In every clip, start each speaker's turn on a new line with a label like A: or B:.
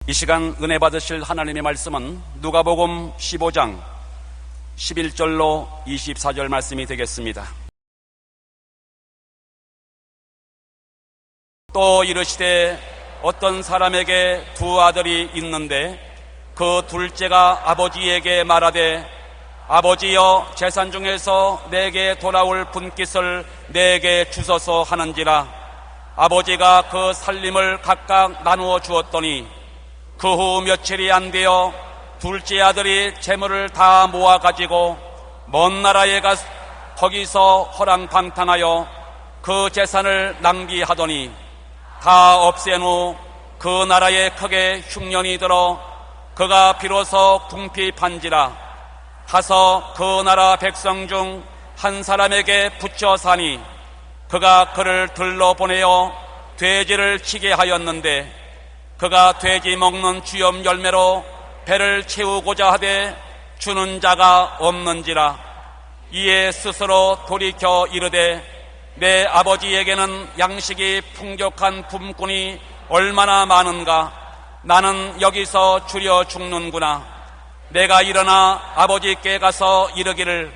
A: 이 시간 은혜 받으실 하나님의 말씀은 누가복음 15장 11절로 24절 말씀이 되겠습니다. 또 이르시되 어떤 사람에게 두 아들이 있는데 그 둘째가 아버지에게 말하되 아버지여 재산 중에서 내게 돌아올 분깃을 내게 주소서 하는지라. 아버지가 그 살림을 각각 나누어 주었더니 그 후 며칠이 안 되어 둘째 아들이 재물을 다 모아 가지고 먼 나라에 가 거기서 허랑방탕하여 그 재산을 낭비하더니 다 없앤 후 그 나라에 크게 흉년이 들어 그가 비로소 궁핍한지라. 가서 그 나라 백성 중 한 사람에게 붙여 사니 그가 그를 들러 보내어 돼지를 치게 하였는데 그가 돼지 먹는 주염 열매로 배를 채우고자 하되 주는 자가 없는지라. 이에 스스로 돌이켜 이르되 내 아버지에게는 양식이 풍족한 품꾼이 얼마나 많은가. 나는 여기서 줄여 죽는구나. 내가 일어나 아버지께 가서 이르기를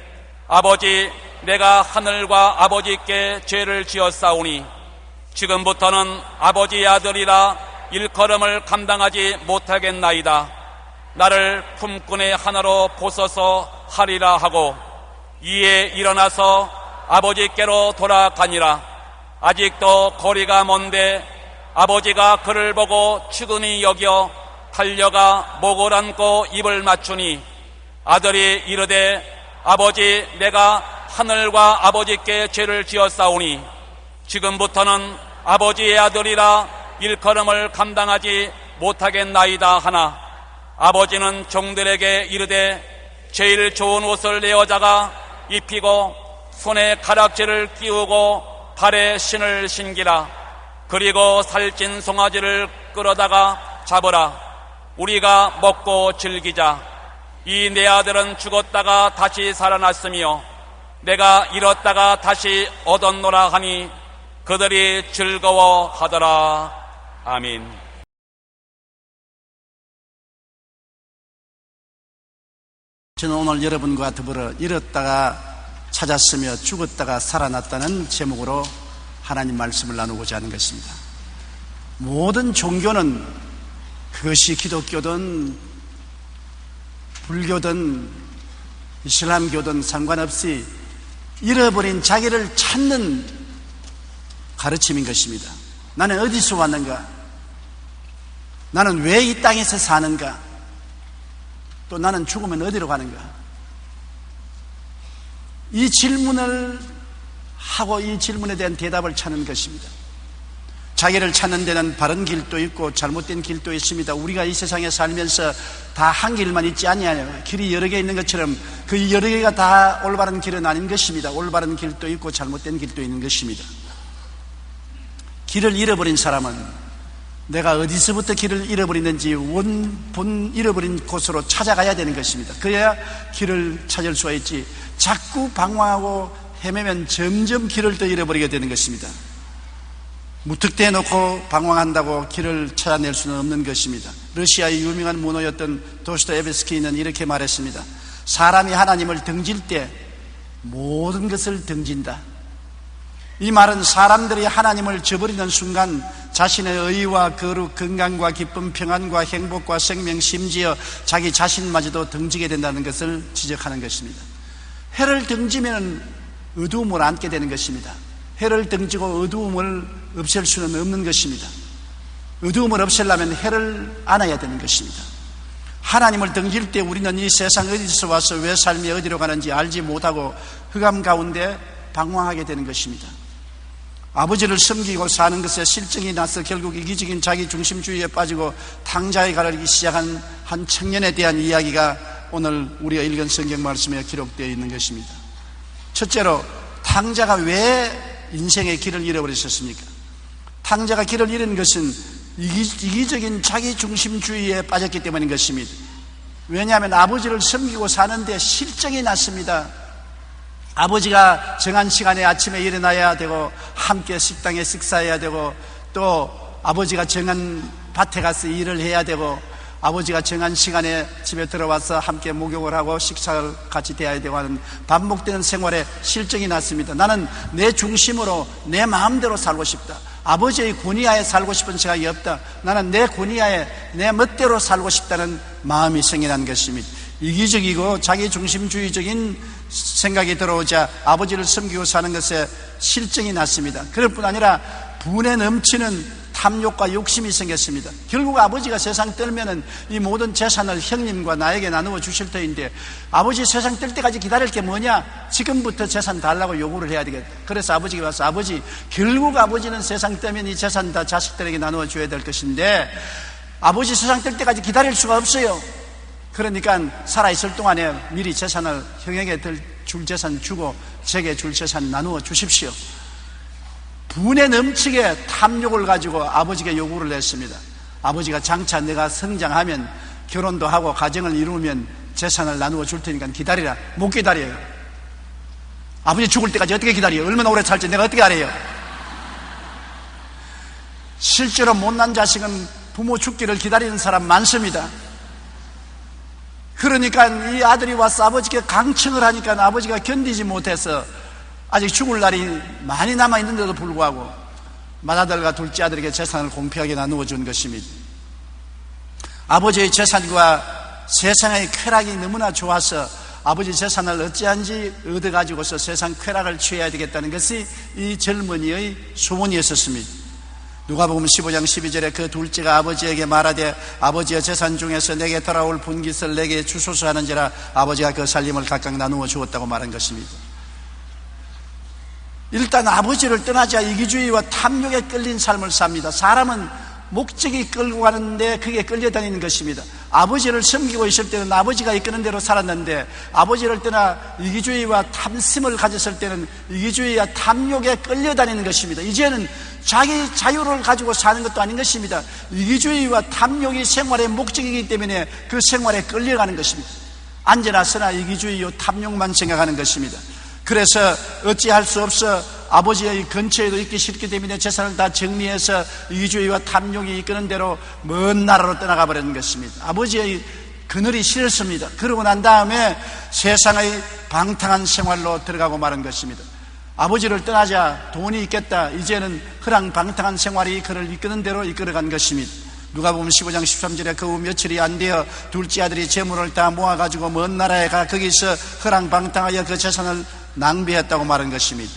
A: 아버지, 내가 하늘과 아버지께 죄를 지었사오니 지금부터는 아버지의 아들이라 일컬음을 감당하지 못하겠나이다. 나를 품꾼의 하나로 보소서 하리라 하고 이에 일어나서 아버지께로 돌아가니라. 아직도 거리가 먼데 아버지가 그를 보고 측은히 여겨 달려가 목을 안고 입을 맞추니 아들이 이르되 아버지, 내가 하늘과 아버지께 죄를 지었사오니 지금부터는 아버지의 아들이라 일컬음을 감당하지 못하겠나이다 하나 아버지는 종들에게 이르되 제일 좋은 옷을 내 여자가 입히고 손에 가락지를 끼우고 발에 신을 신기라. 그리고 살찐 송아지를 끌어다가 잡으라. 우리가 먹고 즐기자. 이 내 아들은 죽었다가 다시 살아났으며 내가 잃었다가 다시 얻었노라 하니 그들이 즐거워하더라. 아멘.
B: 저는 오늘 여러분과 더불어 잃었다가 찾았으며 죽었다가 살아났다는 제목으로 하나님 말씀을 나누고자 하는 것입니다. 모든 종교는 그것이 기독교든 불교든 이슬람교든 상관없이 잃어버린 자기를 찾는 가르침인 것입니다. 나는 어디서 왔는가? 나는 왜 이 땅에서 사는가? 또 나는 죽으면 어디로 가는가? 이 질문을 하고 이 질문에 대한 대답을 찾는 것입니다. 자기를 찾는 데는 바른 길도 있고 잘못된 길도 있습니다. 우리가 이 세상에 살면서 다 한 길만 있지 않냐요. 길이 여러 개 있는 것처럼 그 여러 개가 다 올바른 길은 아닌 것입니다. 올바른 길도 있고 잘못된 길도 있는 것입니다. 길을 잃어버린 사람은 내가 어디서부터 길을 잃어버리는지 본 잃어버린 곳으로 찾아가야 되는 것입니다. 그래야 길을 찾을 수가 있지. 자꾸 방황하고 헤매면 점점 길을 더 잃어버리게 되는 것입니다. 무턱대해 놓고 방황한다고 길을 찾아낼 수는 없는 것입니다. 러시아의 유명한 문호였던 도스토옙스키는 이렇게 말했습니다. 사람이 하나님을 등질 때 모든 것을 등진다. 이 말은 사람들이 하나님을 저버리는 순간 자신의 의와 거룩, 건강과 기쁨, 평안과 행복과 생명, 심지어 자기 자신마저도 등지게 된다는 것을 지적하는 것입니다. 해를 등지면 어두움을 안게 되는 것입니다. 해를 등지고 어두움을 없앨 수는 없는 것입니다. 어두움을 없애려면 해를 안아야 되는 것입니다. 하나님을 등질 때 우리는 이 세상 어디서 와서 왜 삶이 어디로 가는지 알지 못하고 흑암 가운데 방황하게 되는 것입니다. 아버지를 섬기고 사는 것에 실증이 나서 결국 이기적인 자기중심주의에 빠지고 탕자에 가르기 시작한 한 청년에 대한 이야기가 오늘 우리가 읽은 성경 말씀에 기록되어 있는 것입니다. 첫째로 탕자가 왜 인생의 길을 잃어버렸었습니까? 탕자가 길을 잃은 것은 이기적인 자기중심주의에 빠졌기 때문인 것입니다. 왜냐하면 아버지를 섬기고 사는데 실증이 났습니다. 아버지가 정한 시간에 아침에 일어나야 되고 함께 식당에 식사해야 되고 또 아버지가 정한 밭에 가서 일을 해야 되고, 아버지가 정한 시간에 집에 들어와서 함께 목욕을 하고 식사를 같이 대해야 되고 하는 반복되는 생활에 실정이 났습니다. 나는 내 중심으로 내 마음대로 살고 싶다. 아버지의 권위하에 살고 싶은 생각이 없다. 나는 내 권위하에 내 멋대로 살고 싶다는 마음이 생겨난 것입니다. 이기적이고 자기중심주의적인 생각이 들어오자 아버지를 섬기고 사는 것에 실정이 났습니다. 그럴 뿐 아니라 분에 넘치는 탐욕과 욕심이 생겼습니다. 결국 아버지가 세상 떨면은 이 모든 재산을 형님과 나에게 나누어 주실 터인데, 아버지 세상 뜰 때까지 기다릴 게 뭐냐? 지금부터 재산 달라고 요구를 해야 되겠다. 그래서 아버지가 와서, 아버지, 결국 아버지는 세상 뜨면 이 재산 다 자식들에게 나누어 줘야 될 것인데 아버지 세상 뜰 때까지 기다릴 수가 없어요. 그러니까 살아있을 동안에 미리 재산을 형에게 줄 재산 주고 제게 줄 재산 나누어 주십시오. 분에 넘치게 탐욕을 가지고 아버지께 요구를 했습니다. 아버지가 장차 내가 성장하면 결혼도 하고 가정을 이루면 재산을 나누어 줄 테니까 기다리라. 못 기다려요. 아버지 죽을 때까지 어떻게 기다려요? 얼마나 오래 살지 내가 어떻게 알아요? 실제로 못난 자식은 부모 죽기를 기다리는 사람 많습니다. 그러니까 이 아들이 와서 아버지께 강청을 하니까 아버지가 견디지 못해서 아직 죽을 날이 많이 남아있는데도 불구하고 맏아들과 둘째 아들에게 재산을 공평하게 나누어 준 것입니다. 아버지의 재산과 세상의 쾌락이 너무나 좋아서 아버지 재산을 어찌한지 얻어가지고서 세상 쾌락을 취해야 되겠다는 것이 이 젊은이의 소원이었습니다. 누가복음 15장 12절에 그 둘째가 아버지에게 말하되 아버지의 재산 중에서 내게 돌아올 분깃을 내게 주소서 하는지라 아버지가 그 살림을 각각 나누어 주었다고 말한 것입니다. 일단 아버지를 떠나자 이기주의와 탐욕에 끌린 삶을 삽니다. 사람은 목적이 끌고 가는데 그게 끌려다니는 것입니다. 아버지를 섬기고 있을 때는 아버지가 이끄는 대로 살았는데, 아버지를 떠나 이기주의와 탐심을 가졌을 때는 이기주의와 탐욕에 끌려다니는 것입니다. 이제는 자기 자유를 가지고 사는 것도 아닌 것입니다. 이기주의와 탐욕이 생활의 목적이기 때문에 그 생활에 끌려가는 것입니다. 앉으나 서나 이기주의와 탐욕만 생각하는 것입니다. 그래서 어찌할 수 없어 아버지의 근처에도 있기 싫기 때문에 재산을 다 정리해서 이기주의와 탐욕이 이끄는 대로 먼 나라로 떠나가 버리는 것입니다. 아버지의 그늘이 싫었습니다. 그러고 난 다음에 세상의 방탕한 생활로 들어가고 마는 것입니다. 아버지를 떠나자 돈이 있겠다. 이제는 허랑방탕한 생활이 그를 이끄는 대로 이끌어간 것입니다. 누가복음 15장 13절에 그 후 며칠이 안 되어 둘째 아들이 재물을 다 모아가지고 먼 나라에 가 거기서 허랑방탕하여 그 재산을 낭비했다고 말한 것입니다.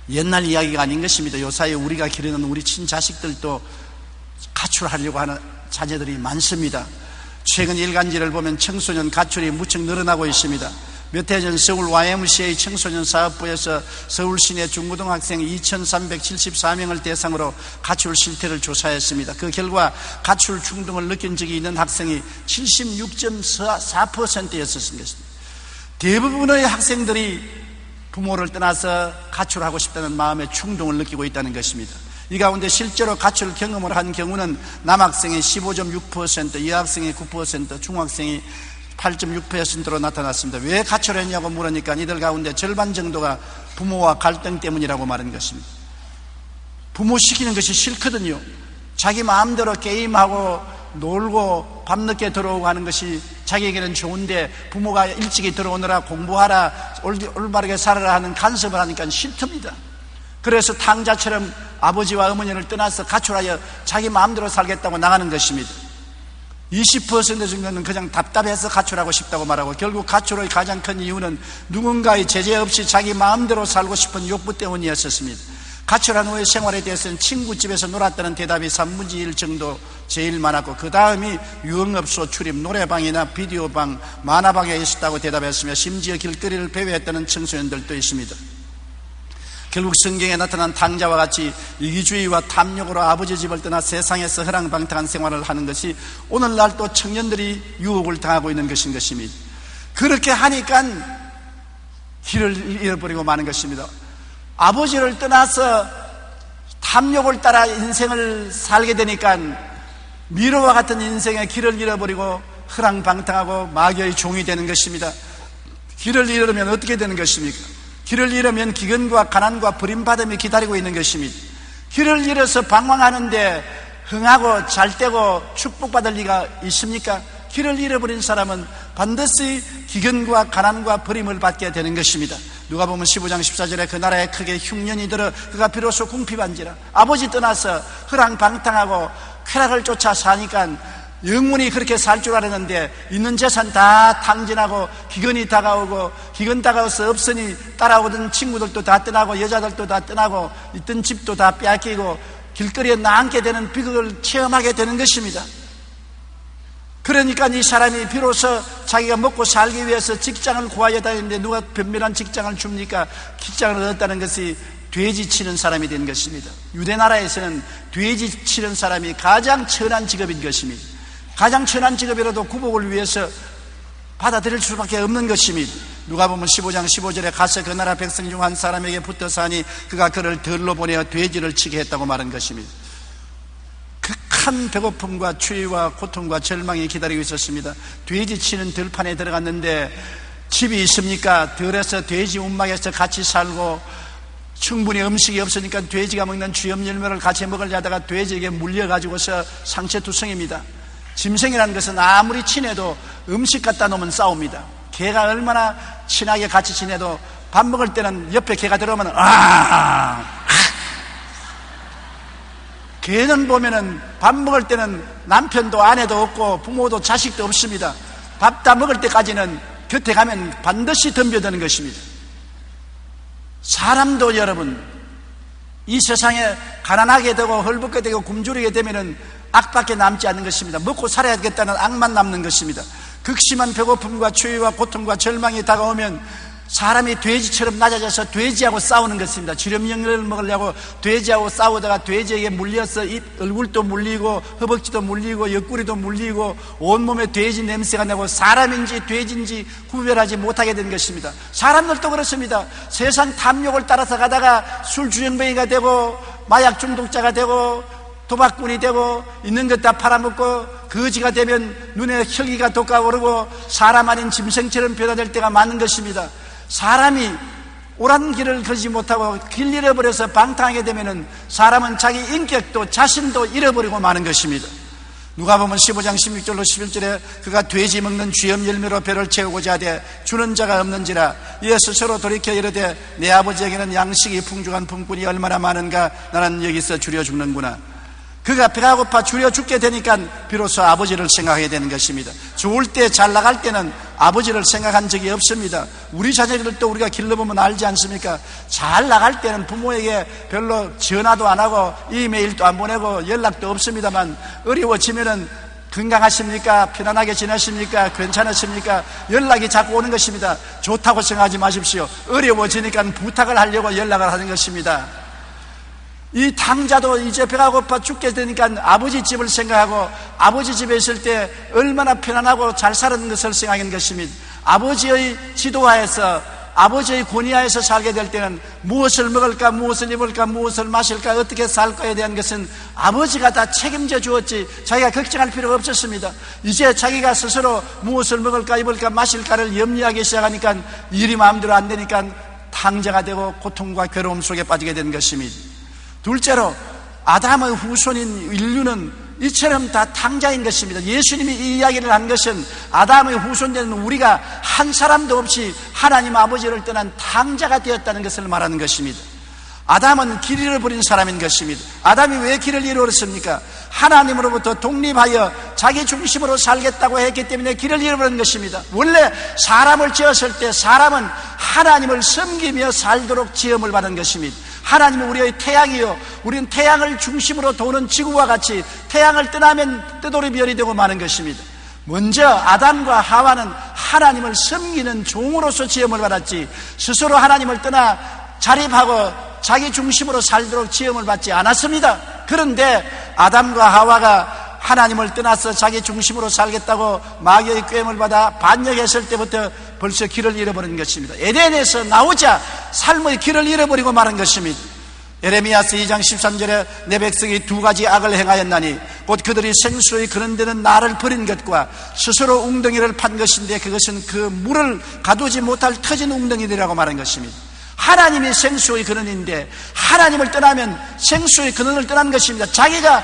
B: 옛날 이야기가 아닌 것입니다. 요사이 우리가 기르는 우리 친자식들도 가출하려고 하는 자녀들이 많습니다. 최근 일간지를 보면 청소년 가출이 무척 늘어나고 있습니다. 몇 해 전 서울 YMCA 청소년 사업부에서 서울 시내 중고등학생 2,374명을 대상으로 가출 실태를 조사했습니다. 그 결과 가출 충동을 느낀 적이 있는 학생이 76.4%였었습니다. 대부분의 학생들이 부모를 떠나서 가출하고 싶다는 마음의 충동을 느끼고 있다는 것입니다. 이 가운데 실제로 가출 경험을 한 경우는 남학생이 15.6%, 여학생이 9%, 중학생이 8.6%로 나타났습니다. 왜 가출했냐고 물으니까 이들 가운데 절반 정도가 부모와 갈등 때문이라고 말한 것입니다. 부모 시키는 것이 싫거든요. 자기 마음대로 게임하고 놀고 밤늦게 들어오고 하는 것이 자기에게는 좋은데 부모가 일찍이 들어오느라 공부하라, 올바르게 살아라 하는 간섭을 하니까 싫답니다. 그래서 탕자처럼 아버지와 어머니를 떠나서 가출하여 자기 마음대로 살겠다고 나가는 것입니다. 20% 정도는 그냥 답답해서 가출하고 싶다고 말하고, 결국 가출의 가장 큰 이유는 누군가의 제재 없이 자기 마음대로 살고 싶은 욕구 때문이었습니다. 가출한 후의 생활에 대해서는 친구집에서 놀았다는 대답이 3분의 1 정도 제일 많았고, 그 다음이 유흥업소 출입, 노래방이나 비디오방, 만화방에 있었다고 대답했으며 심지어 길거리를 배회했다는 청소년들도 있습니다. 결국 성경에 나타난 탕자와 같이 이기주의와 탐욕으로 아버지 집을 떠나 세상에서 허랑방탕한 생활을 하는 것이 오늘날 또 청년들이 유혹을 당하고 있는 것인 것입니다. 그렇게 하니까 길을 잃어버리고 마는 것입니다. 아버지를 떠나서 탐욕을 따라 인생을 살게 되니까 미로와 같은 인생의 길을 잃어버리고 허랑방탕하고 마귀의 종이 되는 것입니다. 길을 잃으면 어떻게 되는 것입니까? 길을 잃으면 기근과 가난과 버림받음이 기다리고 있는 것입니다. 길을 잃어서 방황하는데 흥하고 잘되고 축복받을 리가 있습니까? 길을 잃어버린 사람은 반드시 기근과 가난과 버림을 받게 되는 것입니다. 누가복음 15장 14절에 그 나라에 크게 흉년이 들어 그가 비로소 궁핍한지라. 아버지 떠나서 허랑방탕하고 쾌락을 쫓아 사니까 영원히 그렇게 살 줄 알았는데 있는 재산 다 탕진하고 기근이 다가오고 기근 다가와서 없으니 따라오던 친구들도 다 떠나고 여자들도 다 떠나고 있던 집도 다 빼앗기고 길거리에 나앉게 되는 비극을 체험하게 되는 것입니다. 그러니까 이 사람이 비로소 자기가 먹고 살기 위해서 직장을 구하여 다니는데 누가 변변한 직장을 줍니까? 직장을 얻었다는 것이 돼지 치는 사람이 된 것입니다. 유대 나라에서는 돼지 치는 사람이 가장 천한 직업인 것입니다. 가장 천한 직업이라도 구복을 위해서 받아들일 수밖에 없는 것입니다. 누가복음 15장 15절에 가서 그 나라 백성 중 한 사람에게 붙어서 하니 그가 그를 들로 보내어 돼지를 치게 했다고 말한 것입니다. 극한 배고픔과 추위와 고통과 절망이 기다리고 있었습니다. 돼지 치는 들판에 들어갔는데 집이 있습니까? 들에서 돼지 움막에서 같이 살고 충분히 음식이 없으니까 돼지가 먹는 쥐염 열매를 같이 먹으려 하다가 돼지에게 물려가지고서 상처투성입니다. 짐승이라는 것은 아무리 친해도 음식 갖다 놓으면 싸웁니다. 개가 얼마나 친하게 같이 지내도 밥 먹을 때는 옆에 개가 들어오면 개는 보면은 밥 먹을 때는 남편도 아내도 없고 부모도 자식도 없습니다. 밥 다 먹을 때까지는 곁에 가면 반드시 덤벼드는 것입니다. 사람도 여러분 이 세상에 가난하게 되고 헐벗게 되고 굶주리게 되면은 악밖에 남지 않는 것입니다. 먹고 살아야겠다는 악만 남는 것입니다. 극심한 배고픔과 추위와 고통과 절망이 다가오면 사람이 돼지처럼 낮아져서 돼지하고 싸우는 것입니다. 쥐염령을 먹으려고 돼지하고 싸우다가 돼지에게 물려서 얼굴도 물리고 허벅지도 물리고 옆구리도 물리고 온몸에 돼지 냄새가 나고 사람인지 돼지인지 구별하지 못하게 된 것입니다. 사람들도 그렇습니다. 세상 탐욕을 따라서 가다가 술 주정뱅이가 되고 마약 중독자가 되고 도박꾼이 되고 있는 것 다 팔아먹고 거지가 되면 눈에 혈기가 돋아오르고 사람 아닌 짐승처럼 변화될 때가 많은 것입니다. 사람이 옳은 길을 걷지 못하고 길 잃어버려서 방탕하게 되면 사람은 자기 인격도 자신도 잃어버리고 마는 것입니다. 누가복음 15장 16절로 11절에 그가 돼지 먹는 쥐염 열매로 배를 채우고자 하되 주는 자가 없는지라 이에 스스로 돌이켜 이르되 내 아버지에게는 양식이 풍족한 품꾼이 얼마나 많은가 나는 여기서 줄여 죽는구나. 그가 배가 고파 줄여 죽게 되니까 비로소 아버지를 생각하게 되는 것입니다. 좋을 때 잘 나갈 때는 아버지를 생각한 적이 없습니다. 우리 자녀들도 우리가 길러보면 알지 않습니까? 잘 나갈 때는 부모에게 별로 전화도 안 하고 이메일도 안 보내고 연락도 없습니다만 어려워지면은 건강하십니까? 편안하게 지내십니까? 괜찮으십니까? 연락이 자꾸 오는 것입니다. 좋다고 생각하지 마십시오. 어려워지니까 부탁을 하려고 연락을 하는 것입니다. 이 탕자도 이제 배가 고파 죽게 되니까 아버지 집을 생각하고 아버지 집에 있을 때 얼마나 편안하고 잘 살았는 것을 생각하는 것입니다. 아버지의 지도하에서 아버지의 권위하에서 살게 될 때는 무엇을 먹을까 무엇을 입을까 무엇을 마실까 어떻게 살 거에 대한 것은 아버지가 다 책임져 주었지 자기가 걱정할 필요가 없었습니다. 이제 자기가 스스로 무엇을 먹을까 입을까 마실까를 염려하기 시작하니까 일이 마음대로 안 되니까 탕자가 되고 고통과 괴로움 속에 빠지게 된 것입니다. 둘째로 아담의 후손인 인류는 이처럼 다 탕자인 것입니다. 예수님이 이 이야기를 한 것은 아담의 후손되는 우리가 한 사람도 없이 하나님 아버지를 떠난 탕자가 되었다는 것을 말하는 것입니다. 아담은 길 잃어버린 사람인 것입니다. 아담이 왜 길을 잃어버렸습니까? 하나님으로부터 독립하여 자기 중심으로 살겠다고 했기 때문에 길을 잃어버린 것입니다. 원래 사람을 지었을 때 사람은 하나님을 섬기며 살도록 지음을 받은 것입니다. 하나님은 우리의 태양이요 우리는 태양을 중심으로 도는 지구와 같이 태양을 떠나면 뜨돌이 별이 되고 마는 것입니다. 먼저 아담과 하와는 하나님을 섬기는 종으로서 지음을 받았지 스스로 하나님을 떠나 자립하고 자기 중심으로 살도록 지음을 받지 않았습니다. 그런데 아담과 하와가 하나님을 떠나서 자기 중심으로 살겠다고 마귀의 꾀임을 받아 반역했을 때부터 벌써 길을 잃어버린 것입니다. 에덴에서 나오자 삶의 길을 잃어버리고 마는 것입니다. 예레미야서 2장 13절에 내 백성이 두 가지 악을 행하였나니 곧 그들이 생수의 그런 데는 나를 버린 것과 스스로 웅덩이를 판 것인데 그것은 그 물을 가두지 못할 터진 웅덩이들이라고 말한 것입니다. 하나님이 생수의 근원인데 하나님을 떠나면 생수의 근원을 떠난 것입니다. 자기가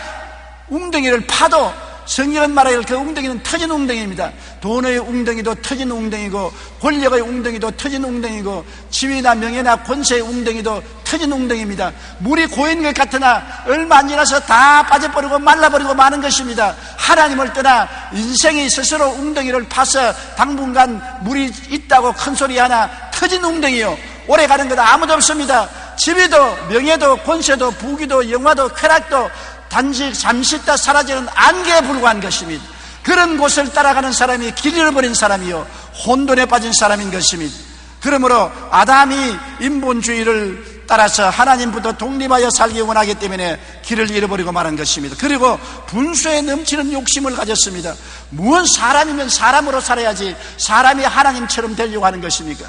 B: 웅덩이를 파도, 성경은 말하기를 그 웅덩이는 터진 웅덩이입니다. 돈의 웅덩이도 터진 웅덩이고, 권력의 웅덩이도 터진 웅덩이고, 지위나 명예나 권세의 웅덩이도 터진 웅덩이입니다. 물이 고인 것 같으나 얼마 안 지나서 다 빠져버리고 말라버리고 마는 것입니다. 하나님을 떠나 인생이 스스로 웅덩이를 파서 당분간 물이 있다고 큰 소리 하나 터진 웅덩이요, 오래 가는 것 아무도 없습니다. 지위도 명예도 권세도 부귀도 영화도 쾌락도 단지 잠시 있다 사라지는 안개에 불과한 것입니다. 그런 곳을 따라가는 사람이 길 잃어버린 사람이요, 혼돈에 빠진 사람인 것입니다. 그러므로 아담이 인본주의를 따라서 하나님부터 독립하여 살기 원하기 때문에 길을 잃어버리고 말한 것입니다. 그리고 분수에 넘치는 욕심을 가졌습니다. 무언 사람이면 사람으로 살아야지 사람이 하나님처럼 되려고 하는 것입니까?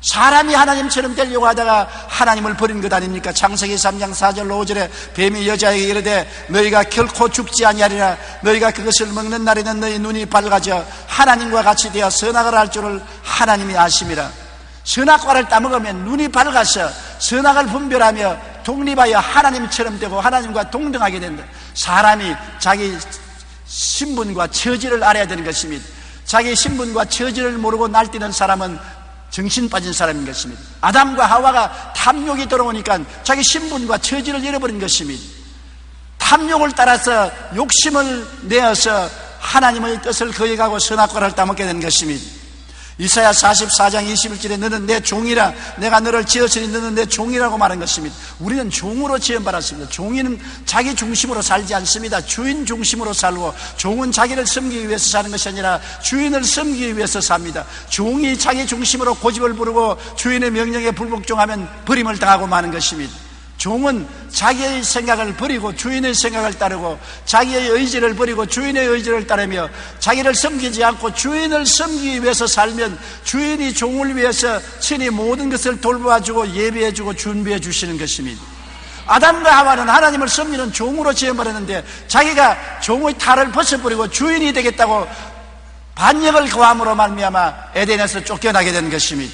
B: 사람이 하나님처럼 되려고 하다가 하나님을 버린 것 아닙니까? 창세기 3장 4절 5절에 뱀이 여자에게 이르되 너희가 결코 죽지 아니하리라. 너희가 그것을 먹는 날에는 너희 눈이 밝아져 하나님과 같이 되어 선악을 알 줄을 하나님이 아심이라. 선악과를 따먹으면 눈이 밝아서 선악을 분별하며 독립하여 하나님처럼 되고 하나님과 동등하게 된다. 사람이 자기 신분과 처지를 알아야 되는 것입니다. 자기 신분과 처지를 모르고 날뛰는 사람은 정신 빠진 사람인 것입니다. 아담과 하와가 탐욕이 들어오니까 자기 신분과 처지를 잃어버린 것입니다. 탐욕을 따라서 욕심을 내어서 하나님의 뜻을 거역하고 선악과를 따먹게 된 것입니다. 이사야 44장 21절에 너는 내 종이라, 내가 너를 지었으니 너는 내 종이라고 말한 것입니다. 우리는 종으로 지음받았습니다. 종이는 자기 중심으로 살지 않습니다. 주인 중심으로 살고, 종은 자기를 섬기기 위해서 사는 것이 아니라 주인을 섬기기 위해서 삽니다. 종이 자기 중심으로 고집을 부르고 주인의 명령에 불복종하면 버림을 당하고 마는 것입니다. 종은 자기의 생각을 버리고 주인의 생각을 따르고, 자기의 의지를 버리고 주인의 의지를 따르며, 자기를 섬기지 않고 주인을 섬기기 위해서 살면 주인이 종을 위해서 친히 모든 것을 돌봐주고 예배해주고 준비해 주시는 것입니다. 아담과 하와는 하나님을 섬기는 종으로 지어버렸는데 자기가 종의 탈을 벗어버리고 주인이 되겠다고 반역을 거함으로 말미암아 에덴에서 쫓겨나게 된 것입니다.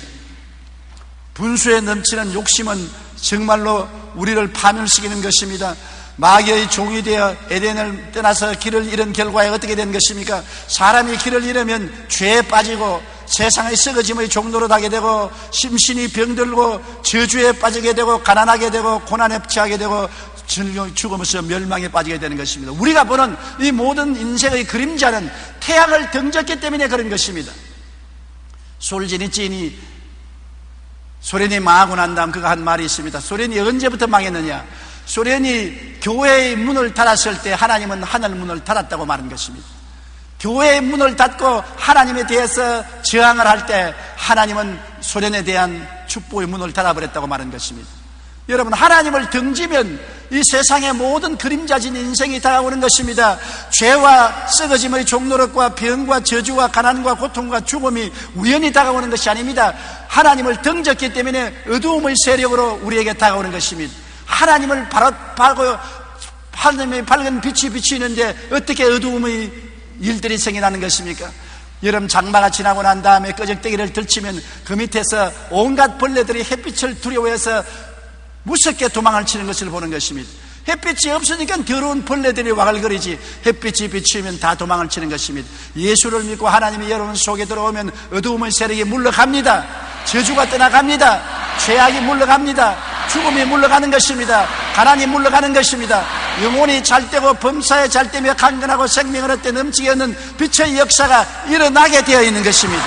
B: 분수에 넘치는 욕심은 정말로 우리를 파멸시키는 것입니다. 마귀의 종이 되어 에덴을 떠나서 길을 잃은 결과에 어떻게 된 것입니까? 사람이 길을 잃으면 죄에 빠지고 세상의 썩어짐의 종로로 가게 되고, 심신이 병들고 저주에 빠지게 되고, 가난하게 되고, 고난에 처하게 되고, 죽으면서 멸망에 빠지게 되는 것입니다. 우리가 보는 이 모든 인생의 그림자는 태양을 등졌기 때문에 그런 것입니다. 솔제니친이 소련이 망하고 난 다음 그가 한 말이 있습니다. 소련이 언제부터 망했느냐? 소련이 교회의 문을 닫았을 때 하나님은 하늘 문을 닫았다고 말한 것입니다. 교회의 문을 닫고 하나님에 대해서 저항을 할 때 하나님은 소련에 대한 축복의 문을 닫아버렸다고 말한 것입니다. 여러분, 하나님을 등지면 이 세상의 모든 그림자진 인생이 다가오는 것입니다. 죄와 썩어짐의 종노릇과 병과 저주와 가난과 고통과 죽음이 우연히 다가오는 것이 아닙니다. 하나님을 등졌기 때문에 어두움의 세력으로 우리에게 다가오는 것입니다. 하나님을 하나님의 밝은 빛이 비치는데 어떻게 어두움의 일들이 생겨나는 것입니까? 여름 장마가 지나고 난 다음에 끄적대기를 들치면 그 밑에서 온갖 벌레들이 햇빛을 두려워해서 무섭게 도망을 치는 것을 보는 것입니다. 햇빛이 없으니까 더러운 벌레들이 와글거리지, 햇빛이 비치면 다 도망을 치는 것입니다. 예수를 믿고 하나님이 여러분 속에 들어오면 어두움의 세력이 물러갑니다. 저주가 떠나갑니다. 죄악이 물러갑니다. 죽음이 물러가는 것입니다. 가난이 물러가는 것입니다. 영혼이 잘되고 범사에 잘되며 강건하고 생명을 얻되 넘치게 하는 빛의 역사가 일어나게 되어 있는 것입니다.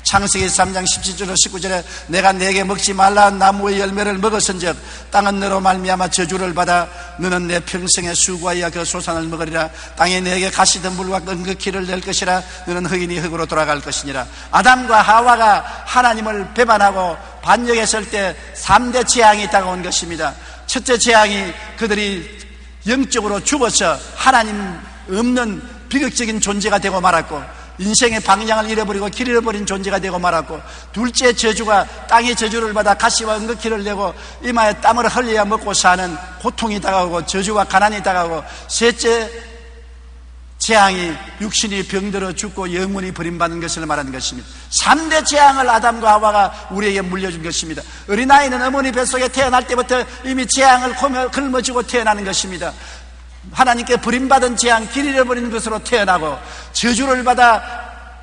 B: 창세기 3장 17절 19절에 내가 네게 먹지 말라 나무의 열매를 먹었은즉 땅은 너로 말미암아 저주를 받아 너는 내 평생에 수고하여 그 소산을 먹으리라. 땅이 네게 가시덤불과 은극기를 낼 것이라. 너는 흑인이 흑으로 돌아갈 것이니라. 아담과 하와가 하나님을 배반하고 반역했을 때 3대 재앙이 다가온 것입니다. 첫째 재앙이 그들이 영적으로 죽어서 하나님 없는 비극적인 존재가 되고 말았고, 인생의 방향을 잃어버리고 길 잃어버린 존재가 되고 말았고, 둘째 저주가 땅의 저주를 받아 가시와 은극기를 내고 이마에 땀을 흘려야 먹고 사는 고통이 다가오고 저주와 가난이 다가오고, 셋째 재앙이 육신이 병들어 죽고 영혼이 버림받는 것을 말하는 것입니다. 3대 재앙을 아담과 하와가 우리에게 물려준 것입니다. 어린아이는 어머니 뱃속에 태어날 때부터 이미 재앙을 짊어지고 태어나는 것입니다. 하나님께 버림받은 재앙, 길 잃어버리는 것으로 태어나고 저주를 받아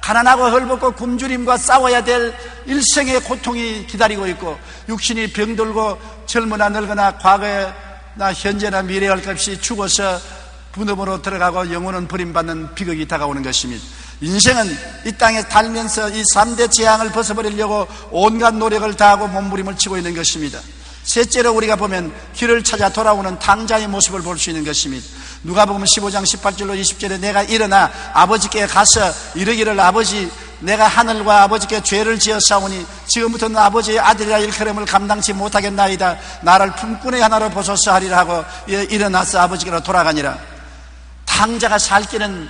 B: 가난하고 헐벗고 굶주림과 싸워야 될 일생의 고통이 기다리고 있고, 육신이 병들고 젊으나 늙으나 과거나 현재나 미래에 할 것 없이 죽어서 분업으로 들어가고 영혼은 버림받는 비극이 다가오는 것입니다. 인생은 이 땅에 살면서 이 3대 재앙을 벗어버리려고 온갖 노력을 다하고 몸부림을 치고 있는 것입니다. 셋째로 우리가 보면 길을 찾아 돌아오는 탕자의 모습을 볼 수 있는 것입니다. 누가복음 15장 18절로 20절에 내가 일어나 아버지께 가서 이르기를 아버지, 내가 하늘과 아버지께 죄를 지었사오니 지금부터는 아버지의 아들이라 일컬음을 감당치 못하겠나이다. 나를 품꾼의 하나로 보소서 하리라 하고 일어나서 아버지께로 돌아가니라. 탕자가 살 길은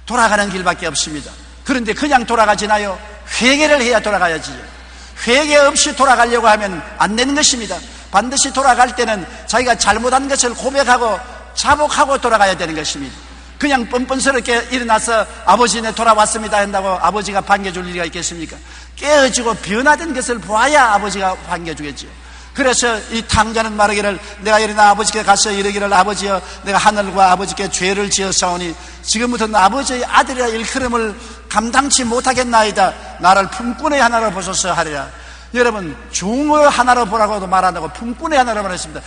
B: 돌아가는 길밖에 없습니다. 그런데 그냥 돌아가지나요? 회개를 해야 돌아가야지요. 회개 없이 돌아가려고 하면 안 되는 것입니다. 반드시 돌아갈 때는 자기가 잘못한 것을 고백하고 자복하고 돌아가야 되는 것입니다. 그냥 뻔뻔스럽게 일어나서 아버지 내 돌아왔습니다 한다고 아버지가 반겨줄 리가 있겠습니까? 깨어지고 변화된 것을 보아야 아버지가 반겨주겠죠. 그래서 이 탕자는 말하기를 내가 일어나 아버지께 가서 이르기를 아버지여, 내가 하늘과 아버지께 죄를 지었사오니 지금부터는 아버지의 아들이라 일컬음을 감당치 못하겠나이다. 나를 품꾼의 하나로 보소서 하리라. 여러분, 종의 하나로 보라고도 말한다고 품꾼의 하나로 말했습니다.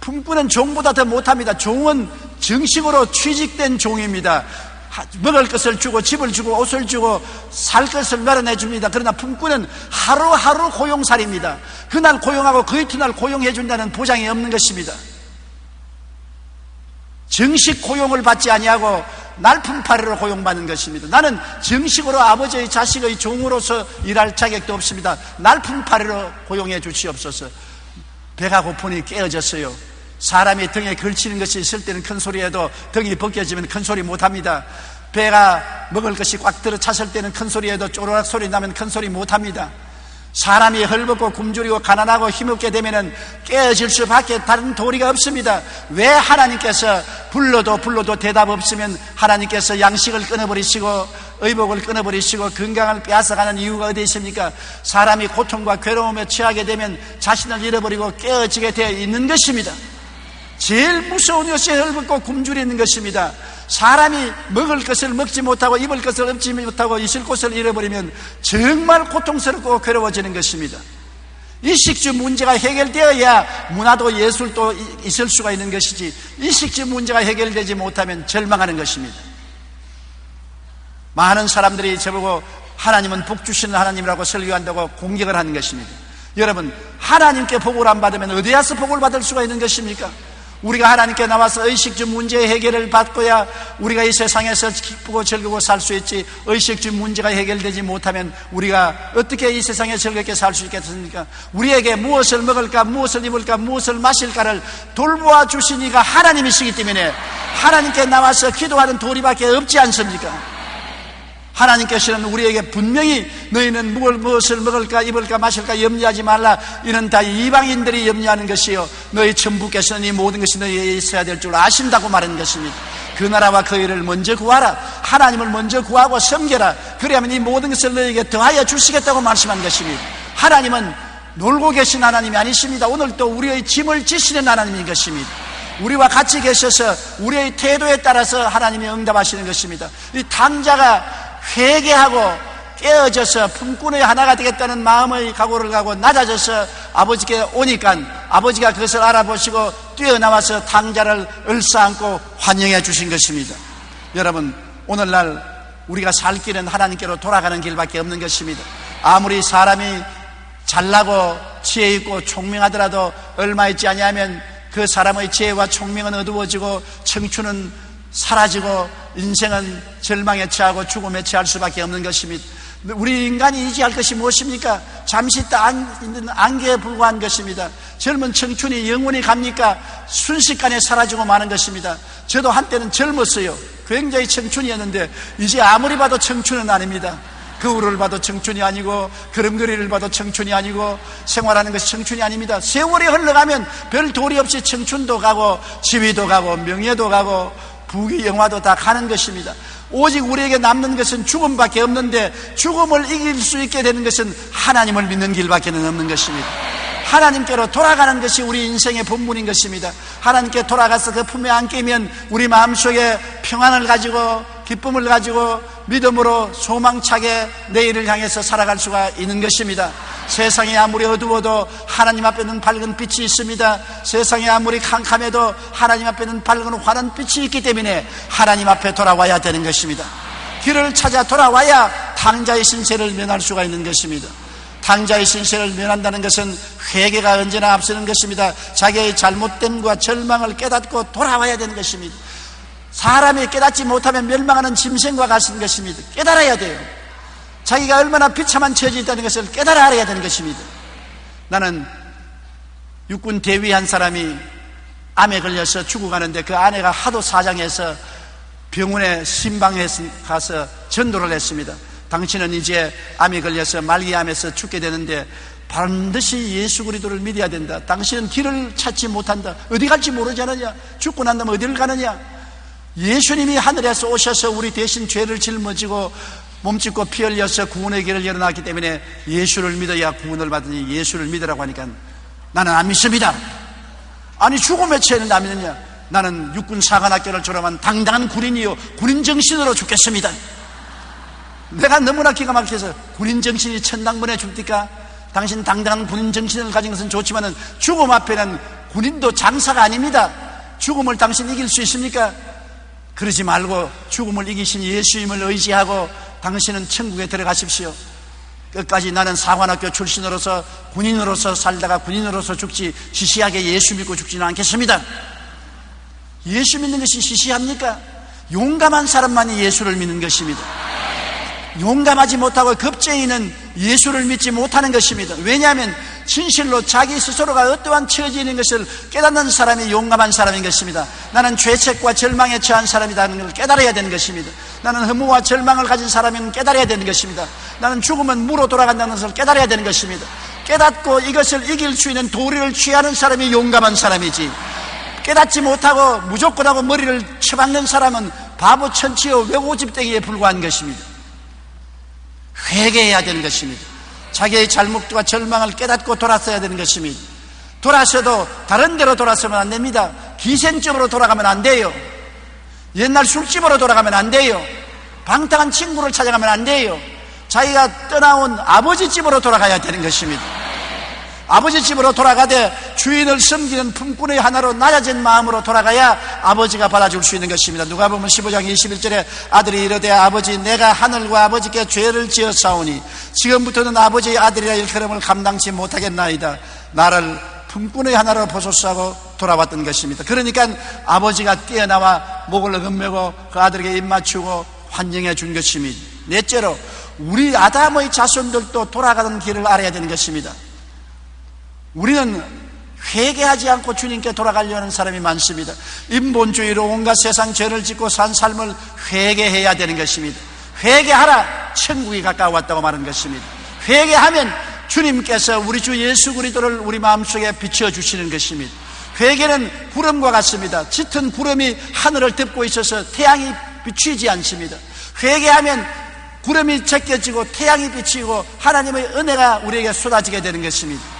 B: 품꾼은 종보다 더 못합니다. 종은 정식으로 취직된 종입니다. 먹을 것을 주고 집을 주고 옷을 주고 살 것을 마련해 줍니다. 그러나 품꾼은 하루하루 고용살입니다. 그날 고용하고 그 이튿날 고용해 준다는 보장이 없는 것입니다. 정식 고용을 받지 아니하고 날품팔이로 고용받는 것입니다. 나는 정식으로 아버지의 자식의 종으로서 일할 자격도 없습니다. 날품팔이로 고용해 주시옵소서. 배가 고프니 깨어졌어요. 사람이 등에 걸치는 것이 있을 때는 큰 소리해도 등이 벗겨지면 큰 소리 못합니다. 배가 먹을 것이 꽉 들어 찼을 때는 큰 소리해도 쪼르락 소리 나면 큰 소리 못합니다. 사람이 헐벗고 굶주리고 가난하고 힘없게 되면 깨어질 수밖에 다른 도리가 없습니다. 왜 하나님께서 불러도 대답 없으면 하나님께서 양식을 끊어버리시고 의복을 끊어버리시고 건강을 빼앗아가는 이유가 어디 있습니까? 사람이 고통과 괴로움에 처하게 되면 자신을 잃어버리고 깨어지게 되어 있는 것입니다. 제일 무서운 것이 헐벗고 굶주리는 것입니다. 사람이 먹을 것을 먹지 못하고 입을 것을 입지 못하고 있을 곳을 잃어버리면 정말 고통스럽고 괴로워지는 것입니다. 이식주 문제가 해결되어야 문화도 예술도 있을 수가 있는 것이지, 이식주 문제가 해결되지 못하면 절망하는 것입니다. 많은 사람들이 저보고 하나님은 복 주시는 하나님이라고 설교한다고 공격을 하는 것입니다. 여러분, 하나님께 복을 안 받으면 어디 가서 복을 받을 수가 있는 것입니까? 우리가 하나님께 나와서 의식주 문제의 해결을 받고야 우리가 이 세상에서 기쁘고 즐거워 살 수 있지, 의식주 문제가 해결되지 못하면 우리가 어떻게 이 세상에 즐겁게 살 수 있겠습니까? 우리에게 무엇을 먹을까, 무엇을 입을까, 무엇을 마실까를 돌보아 주신 이가 하나님이시기 때문에 하나님께 나와서 기도하는 도리밖에 없지 않습니까? 하나님께서는 우리에게 분명히 너희는 무엇을 먹을까 입을까 마실까 염려하지 말라, 이는 다 이방인들이 염려하는 것이요 너희 천부께서는 이 모든 것이 너희에게 있어야 될 줄 아신다고 말하는 것입니다. 그 나라와 그 일을 먼저 구하라. 하나님을 먼저 구하고 섬겨라. 그래야만 이 모든 것을 너희에게 더하여 주시겠다고 말씀한 것입니다. 하나님은 놀고 계신 하나님이 아니십니다. 오늘 또 우리의 짐을 지시는 하나님인 것입니다. 우리와 같이 계셔서 우리의 태도에 따라서 하나님이 응답하시는 것입니다. 이 탕자가 회개하고 깨어져서 품꾼의 하나가 되겠다는 마음의 각오를 가고 낮아져서 아버지께 오니까 아버지가 그것을 알아보시고 뛰어나와서 탕자를 얼싸안고 환영해 주신 것입니다. 여러분, 오늘날 우리가 살 길은 하나님께로 돌아가는 길밖에 없는 것입니다. 아무리 사람이 잘나고 지혜 있고 총명하더라도 얼마 있지 아니하면 그 사람의 지혜와 총명은 어두워지고 청춘은 사라지고 인생은 절망에 처하고 죽음에 처할 수밖에 없는 것입니다. 우리 인간이 의지할 것이 무엇입니까? 잠시 있는 안개에 불과한 것입니다. 젊은 청춘이 영원히 갑니까? 순식간에 사라지고 마는 것입니다. 저도 한때는 젊었어요. 굉장히 청춘이었는데 이제 아무리 봐도 청춘은 아닙니다. 거울을 봐도 청춘이 아니고 걸음걸이를 봐도 청춘이 아니고 생활하는 것이 청춘이 아닙니다. 세월이 흘러가면 별 도리 없이 청춘도 가고 지위도 가고 명예도 가고 부귀 영화도 다 가는 것입니다. 오직 우리에게 남는 것은 죽음밖에 없는데 죽음을 이길 수 있게 되는 것은 하나님을 믿는 길밖에 없는 것입니다. 하나님께로 돌아가는 것이 우리 인생의 본분인 것입니다. 하나님께 돌아가서 그 품에 안기면 우리 마음속에 평안을 가지고 기쁨을 가지고 믿음으로 소망차게 내일을 향해서 살아갈 수가 있는 것입니다. 세상이 아무리 어두워도 하나님 앞에는 밝은 빛이 있습니다. 세상이 아무리 캄캄해도 하나님 앞에는 밝은 환한 빛이 있기 때문에 하나님 앞에 돌아와야 되는 것입니다. 길을 찾아 돌아와야 당자의 신세를 면할 수가 있는 것입니다. 당자의 신세를 면한다는 것은 회개가 언제나 앞서는 것입니다. 자기의 잘못됨과 절망을 깨닫고 돌아와야 되는 것입니다. 사람이 깨닫지 못하면 멸망하는 짐승과 같은 것입니다. 깨달아야 돼요. 자기가 얼마나 비참한 처지에 있다는 것을 깨달아 알아야 되는 것입니다. 나는 육군 대위 한 사람이 암에 걸려서 죽어가는데 그 아내가 하도 사장해서 병원에 신방에 가서 전도를 했습니다. 당신은 이제 암에 걸려서 말기암에서 죽게 되는데 반드시 예수 그리스도를 믿어야 된다. 당신은 길을 찾지 못한다. 어디 갈지 모르지 않느냐? 죽고 난 다음에 어디를 가느냐? 예수님이 하늘에서 오셔서 우리 대신 죄를 짊어지고 몸짓고 피 흘려서 구원의 길을 열어놨기 때문에 예수를 믿어야 구원을 받으니 예수를 믿으라고 하니까 나는 안 믿습니다. 아니 죽음의 죄는 안 믿느냐? 나는 육군 사관학교를 졸업한 당당한 군인이요 군인 정신으로 죽겠습니다. 내가 너무나 기가 막혀서 군인 정신이 천당번에 죽니까? 당신 당당한 군인 정신을 가진 것은 좋지만 죽음 앞에는 군인도 장사가 아닙니다. 죽음을 당신 이길 수 있습니까? 그러지 말고 죽음을 이기신 예수님을 의지하고 당신은 천국에 들어가십시오. 끝까지 나는 사관학교 출신으로서 군인으로서 살다가 군인으로서 죽지 시시하게 예수 믿고 죽지는 않겠습니다. 예수 믿는 것이 시시합니까? 용감한 사람만이 예수를 믿는 것입니다. 용감하지 못하고 겁쟁이는 예수를 믿지 못하는 것입니다. 왜냐하면 진실로 자기 스스로가 어떠한 처지에 있는 것을 깨닫는 사람이 용감한 사람인 것입니다. 나는 죄책과 절망에 처한 사람이라는 걸 깨달아야 되는 것입니다. 나는 허무와 절망을 가진 사람은 깨달아야 되는 것입니다. 나는 죽으면 무로 돌아간다는 것을 깨달아야 되는 것입니다. 깨닫고 이것을 이길 수 있는 도리를 취하는 사람이 용감한 사람이지, 깨닫지 못하고 무조건 하고 머리를 쳐박는 사람은 바보 천치요 외고집땡이에 불과한 것입니다. 회개해야 되는 것입니다. 자기의 잘못과 절망을 깨닫고 돌아서야 되는 것입니다. 돌아서도 다른 데로 돌아서면 안 됩니다. 기생집으로 돌아가면 안 돼요. 옛날 술집으로 돌아가면 안 돼요. 방탕한 친구를 찾아가면 안 돼요. 자기가 떠나온 아버지 집으로 돌아가야 되는 것입니다. 아버지 집으로 돌아가되 주인을 섬기는 품꾼의 하나로 낮아진 마음으로 돌아가야 아버지가 받아줄 수 있는 것입니다. 누가복음 15장 21절에 아들이 이르되 아버지 내가 하늘과 아버지께 죄를 지었사오니 지금부터는 아버지의 아들이라 일컬음을 감당치 못하겠나이다. 나를 품꾼의 하나로 보소서 하고 돌아왔던 것입니다. 그러니까 아버지가 뛰어나와 목을 어금매고 그 아들에게 입 맞추고 환영해 준 것입니다. 넷째로 우리 아담의 자손들도 돌아가는 길을 알아야 되는 것입니다. 우리는 회개하지 않고 주님께 돌아가려는 사람이 많습니다. 인본주의로 온갖 세상 죄를 짓고 산 삶을 회개해야 되는 것입니다. 회개하라 천국이 가까워왔다고 말하는 것입니다. 회개하면 주님께서 우리 주 예수 그리스도를 우리 마음속에 비춰주시는 것입니다. 회개는 구름과 같습니다. 짙은 구름이 하늘을 덮고 있어서 태양이 비추지 않습니다. 회개하면 구름이 제껴지고 태양이 비치고 하나님의 은혜가 우리에게 쏟아지게 되는 것입니다.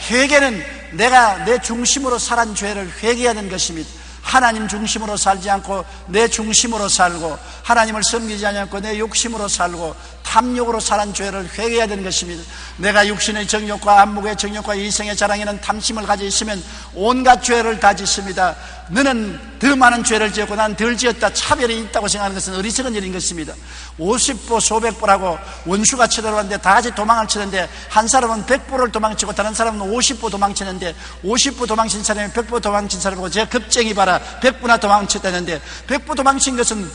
B: 회개는 내가 내 중심으로 살한 죄를 회개해야 되는 것입니다. 하나님 중심으로 살지 않고 내 중심으로 살고 하나님을 섬기지 않고 내 욕심으로 살고 탐욕으로 살한 죄를 회개해야 되는 것입니다. 내가 육신의 정욕과 안목의 정욕과 이성의 자랑에는 탐심을 가지고 있으면 온갖 죄를 다 짓습니다. 너는 더 많은 죄를 지었고 나는 덜 지었다, 차별이 있다고 생각하는 것은 어리석은 일인 것입니다. 50보 소백보라고 원수가 쳐들어왔는데 다 같이 도망을 치는데 한 사람은 100보를 도망치고 다른 사람은 50보 도망치는데 50보 도망친 사람이 100보 도망친 사람이고 제가 겁쟁이 봐라 100보나 도망쳤다는데 100보 도망친 것은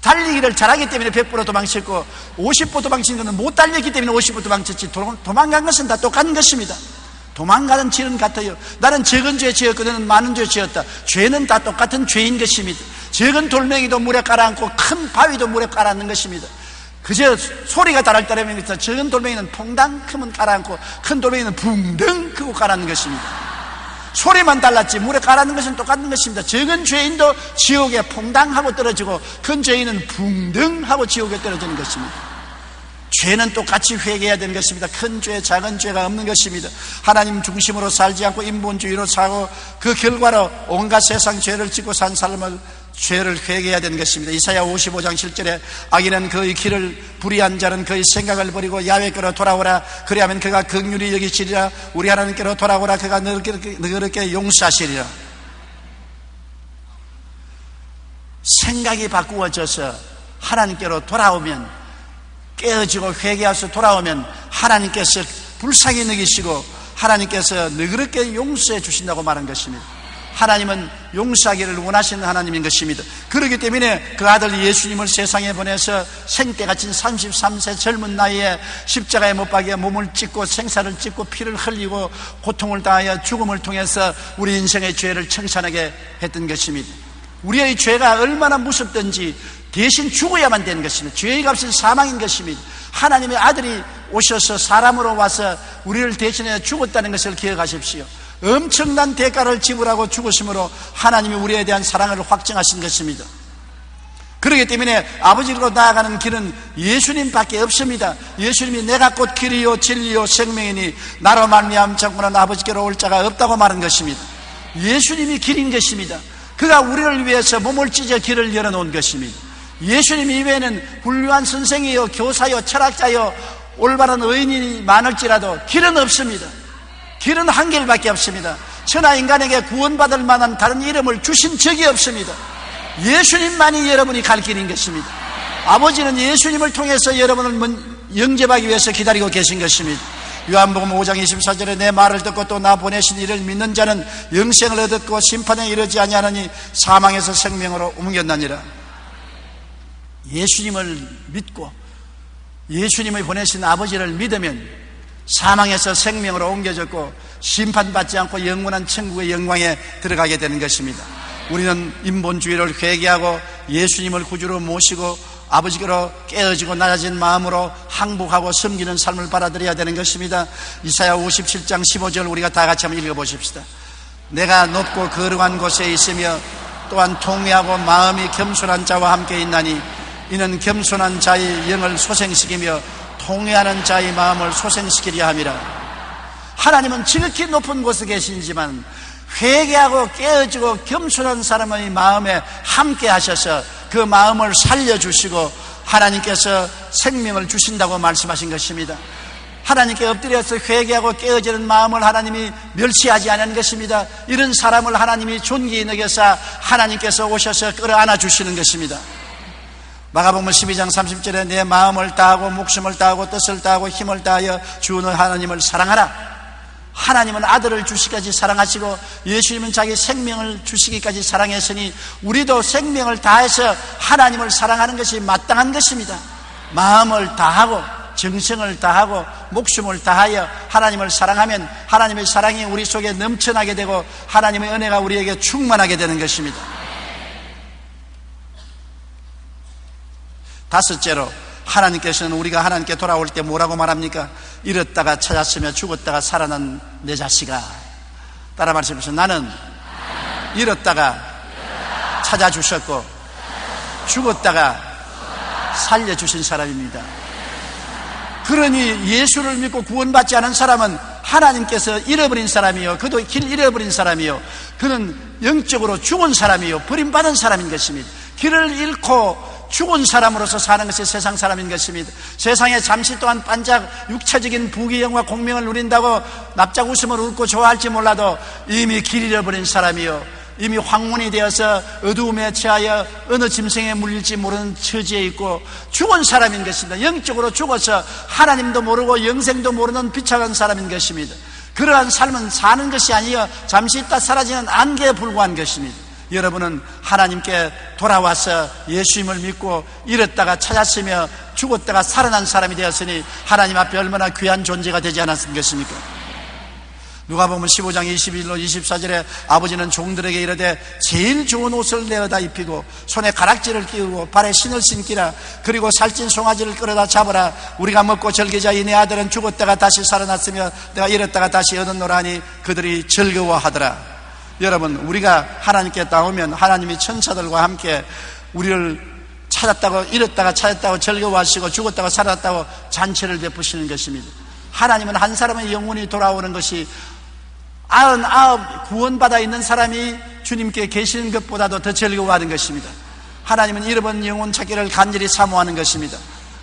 B: 달리기를 잘하기 때문에 100보로 도망쳤고 50보 도망친 것은 못 달렸기 때문에 50보 도망쳤지 도망간 것은 다 똑같은 것입니다. 도망가는 길은 같아요. 나는 적은 죄 지었고 너는 많은 죄 지었다. 죄는 다 똑같은 죄인 것입니다. 적은 돌멩이도 물에 깔아앉고 큰 바위도 물에 깔아앉는 것입니다. 그저 소리가 다를 따르면 적은 돌멩이는 퐁당 크면 깔아앉고 큰 돌멩이는 붕덩 크고 깔아앉는 것입니다. 소리만 달랐지 물에 깔아앉는 것은 똑같은 것입니다. 적은 죄인도 지옥에 퐁당 하고 떨어지고 큰 죄인은 붕덩 하고 지옥에 떨어지는 것입니다. 죄는 똑같이 회개해야 되는 것입니다. 큰 죄, 작은 죄가 없는 것입니다. 하나님 중심으로 살지 않고 인본주의로 사고 그 결과로 온갖 세상 죄를 짓고 산 삶을 죄를 회개해야 되는 것입니다. 이사야 55장 7절에 악인은 그의 길을 불의한 자는 그의 생각을 버리고 야훼께로 돌아오라. 그리하면 그가 긍휼히 여기시리라. 우리 하나님께로 돌아오라. 그가 너그럽게 용서하시리라. 생각이 바꾸어져서 하나님께로 돌아오면, 깨어지고 회개해서 돌아오면 하나님께서 불쌍히 여기시고 하나님께서 너그럽게 용서해 주신다고 말한 것입니다. 하나님은 용서하기를 원하시는 하나님인 것입니다. 그렇기 때문에 그 아들 예수님을 세상에 보내서 생때 갇힌 33세 젊은 나이에 십자가에 못 박여 몸을 찢고 생사를 찢고 피를 흘리고 고통을 당하여 죽음을 통해서 우리 인생의 죄를 청산하게 했던 것입니다. 우리의 죄가 얼마나 무섭든지 대신 죽어야만 되는 것입니다. 죄의 값은 사망인 것입니다. 하나님의 아들이 오셔서 사람으로 와서 우리를 대신해 죽었다는 것을 기억하십시오. 엄청난 대가를 지불하고 죽으심으로 하나님이 우리에 대한 사랑을 확증하신 것입니다. 그렇기 때문에 아버지로 나아가는 길은 예수님밖에 없습니다. 예수님이 내가 곧 길이요 진리요 생명이니 나로 말미암지 않고는 아버지께로 올 자가 없다고 말한 것입니다. 예수님이 길인 것입니다. 그가 우리를 위해서 몸을 찢어 길을 열어놓은 것입니다. 예수님 이외에는 훌륭한 선생이요 교사요 철학자요 올바른 의인이 많을지라도 길은 없습니다. 길은 한 길밖에 없습니다. 천하 인간에게 구원받을 만한 다른 이름을 주신 적이 없습니다. 예수님만이 여러분이 갈 길인 것입니다. 아버지는 예수님을 통해서 여러분을 영접하기 위해서 기다리고 계신 것입니다. 요한복음 5장 24절에 내 말을 듣고 또 나 보내신 이를 믿는 자는 영생을 얻었고 심판에 이르지 아니하느니 사망에서 생명으로 옮겼나니라. 예수님을 믿고 예수님을 보내신 아버지를 믿으면 사망에서 생명으로 옮겨졌고 심판받지 않고 영원한 천국의 영광에 들어가게 되는 것입니다. 우리는 인본주의를 회개하고 예수님을 구주로 모시고 아버지께로 깨어지고 낮아진 마음으로 항복하고 섬기는 삶을 받아들여야 되는 것입니다. 이사야 57장 15절 우리가 다 같이 한번 읽어보십시다. 내가 높고 거룩한 곳에 있으며 또한 통회하고 마음이 겸손한 자와 함께 있나니 이는 겸손한 자의 영을 소생시키며 통회하는 자의 마음을 소생시키려 함이라. 하나님은 지극히 높은 곳에 계시지만 회개하고 깨어지고 겸손한 사람의 마음에 함께 하셔서 그 마음을 살려주시고 하나님께서 생명을 주신다고 말씀하신 것입니다. 하나님께 엎드려서 회개하고 깨어지는 마음을 하나님이 멸시하지 않은 것입니다. 이런 사람을 하나님이 존귀히 여겨서 하나님께서 오셔서 끌어안아 주시는 것입니다. 마가복음 12장 30절에 내 마음을 다하고 목숨을 다하고 뜻을 다하고 힘을 다하여 주 너희 하나님을 사랑하라. 하나님은 아들을 주시기까지 사랑하시고 예수님은 자기 생명을 주시기까지 사랑했으니 우리도 생명을 다해서 하나님을 사랑하는 것이 마땅한 것입니다. 마음을 다하고 정성을 다하고 목숨을 다하여 하나님을 사랑하면 하나님의 사랑이 우리 속에 넘쳐나게 되고 하나님의 은혜가 우리에게 충만하게 되는 것입니다. 다섯째로 하나님께서는 우리가 하나님께 돌아올 때 뭐라고 말합니까? 잃었다가 찾았으며 죽었다가 살아난 내 자식아. 따라 말씀하세요. 나는 잃었다가 찾아주셨고 죽었다가 살려주신 사람입니다. 그러니 예수를 믿고 구원받지 않은 사람은 하나님께서 잃어버린 사람이요, 그도 길 잃어버린 사람이요, 그는 영적으로 죽은 사람이요, 버림받은 사람인 것입니다. 길을 잃고 죽은 사람으로서 사는 것이 세상 사람인 것입니다. 세상에 잠시 동안 반짝 육체적인 부귀영화 공명을 누린다고 납작 웃음을 웃고 좋아할지 몰라도 이미 길 잃어버린 사람이요, 이미 황혼이 되어서 어두움에 처하여 어느 짐승에 물릴지 모르는 처지에 있고 죽은 사람인 것입니다. 영적으로 죽어서 하나님도 모르고 영생도 모르는 비참한 사람인 것입니다. 그러한 삶은 사는 것이 아니여 잠시 있다 사라지는 안개에 불과한 것입니다. 여러분은 하나님께 돌아와서 예수님을 믿고 잃었다가 찾았으며 죽었다가 살아난 사람이 되었으니 하나님 앞에 얼마나 귀한 존재가 되지 않았겠습니까? 누가복음 15장 21로 24절에 아버지는 종들에게 이르되 제일 좋은 옷을 내어다 입히고 손에 가락지를 끼우고 발에 신을 신기라. 그리고 살찐 송아지를 끌어다 잡아라. 우리가 먹고 즐기자. 이내 아들은 죽었다가 다시 살아났으며 내가 잃었다가 다시 얻었노라 하니 그들이 즐거워하더라. 여러분, 우리가 하나님께 나오면 하나님이 천사들과 함께 우리를 찾았다고 잃었다가 찾았다고 즐거워하시고 죽었다고 살았다고 잔치를 베푸시는 것입니다. 하나님은 한 사람의 영혼이 돌아오는 것이 99 구원받아 있는 사람이 주님께 계시는 것보다도 더 즐거워하는 것입니다. 하나님은 잃어버린 영혼 찾기를 간절히 사모하는 것입니다.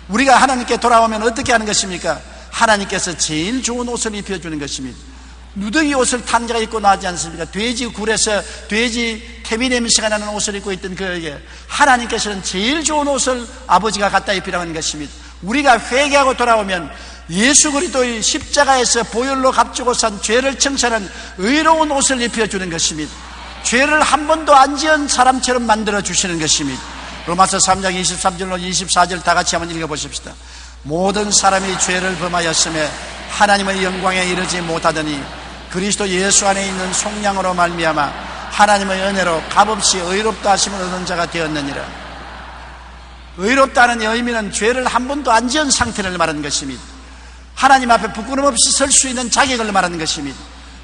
B: 우리가 하나님께 돌아오면 어떻게 하는 것입니까? 하나님께서 제일 좋은 옷을 입혀주는 것입니다. 누더기 옷을 탕자가 입고 나지 않습니까? 돼지 굴에서 돼지 태비 냄새가 나는 옷을 입고 있던 그에게 하나님께서는 제일 좋은 옷을 아버지가 갖다 입히라는 것입니다. 우리가 회개하고 돌아오면 예수 그리스도의 십자가에서 보혈로 값주고 산 죄를 청산한 의로운 옷을 입혀주는 것입니다. 죄를 한 번도 안 지은 사람처럼 만들어 주시는 것입니다. 로마서 3장 23절로 24절 다 같이 한번 읽어보십시다. 모든 사람이 죄를 범하였음에 하나님의 영광에 이르지 못하더니 그리스도 예수 안에 있는 속량으로 말미암아 하나님의 은혜로 값없이 의롭다 하심을 얻은 자가 되었느니라. 의롭다는 의미는 죄를 한 번도 안 지은 상태를 말하는 것입니다. 하나님 앞에 부끄럼 없이 설 수 있는 자격을 말하는 것입니다.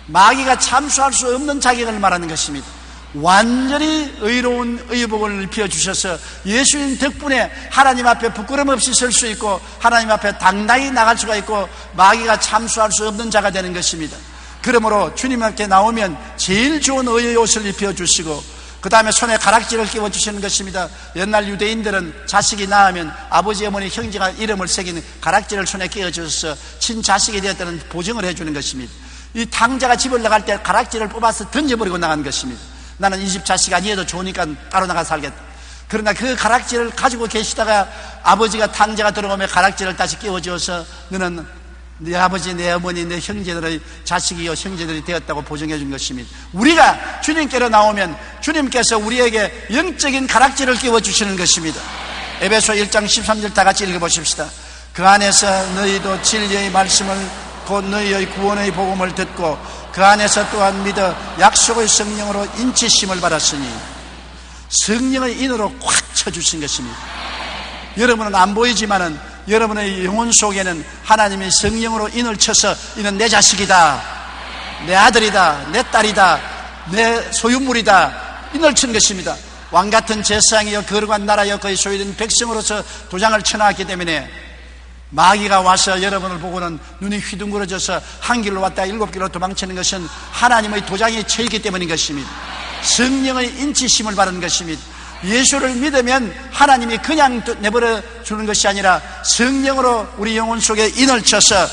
B: 마귀가 참수할 수 없는 자격을 말하는 것입니다. 완전히 의로운 의복을 입혀주셔서 예수님 덕분에 하나님 앞에 부끄럼 없이 설 수 있고 하나님 앞에 당당히 나갈 수가 있고 마귀가 참수할 수 없는 자가 되는 것입니다. 그러므로 주님 앞에 나오면 제일 좋은 의의 옷을 입혀주시고 그 다음에 손에 가락지를 끼워주시는 것입니다. 옛날 유대인들은 자식이 낳으면 아버지, 어머니, 형제가 이름을 새기는 가락지를 손에 끼워주셔서 친자식이 되었다는 보증을 해주는 것입니다. 이 탕자가 집을 나갈 때 가락지를 뽑아서 던져버리고 나간 것입니다. 나는 이 집 자식 아니어도 좋으니까 따로 나가 살겠다. 그러나 그 가락지를 가지고 계시다가 아버지가 탕자가 들어오면 가락지를 다시 끼워주어서 너는 내 아버지, 내 어머니, 내 형제들의 자식이요 형제들이 되었다고 보증해 준 것입니다. 우리가 주님께로 나오면 주님께서 우리에게 영적인 가락지를 끼워주시는 것입니다. 에베소 1장 13절 다 같이 읽어보십시다. 그 안에서 너희도 진리의 말씀을 곧 너희의 구원의 복음을 듣고 그 안에서 또한 믿어 약속의 성령으로 인치심을 받았으니 성령의 인으로 꽉 쳐주신 것입니다. 여러분은 안 보이지만은 여러분의 영혼 속에는 하나님이 성령으로 인을 쳐서 이는 내 자식이다, 내 아들이다, 내 딸이다, 내 소유물이다 인을 친 것입니다. 왕같은 제사장이여 거룩한 나라여 그의 소유된 백성으로서 도장을 쳐놨기 때문에 마귀가 와서 여러분을 보고는 눈이 휘둥그러져서 한 길로 왔다 7길로 도망치는 것은 하나님의 도장이 쳐있기 때문인 것입니다. 성령의 인치심을 받은 것입니다. 예수를 믿으면 하나님이 그냥 내버려 주는 것이 아니라 성령으로 우리 영혼 속에 인을 쳐서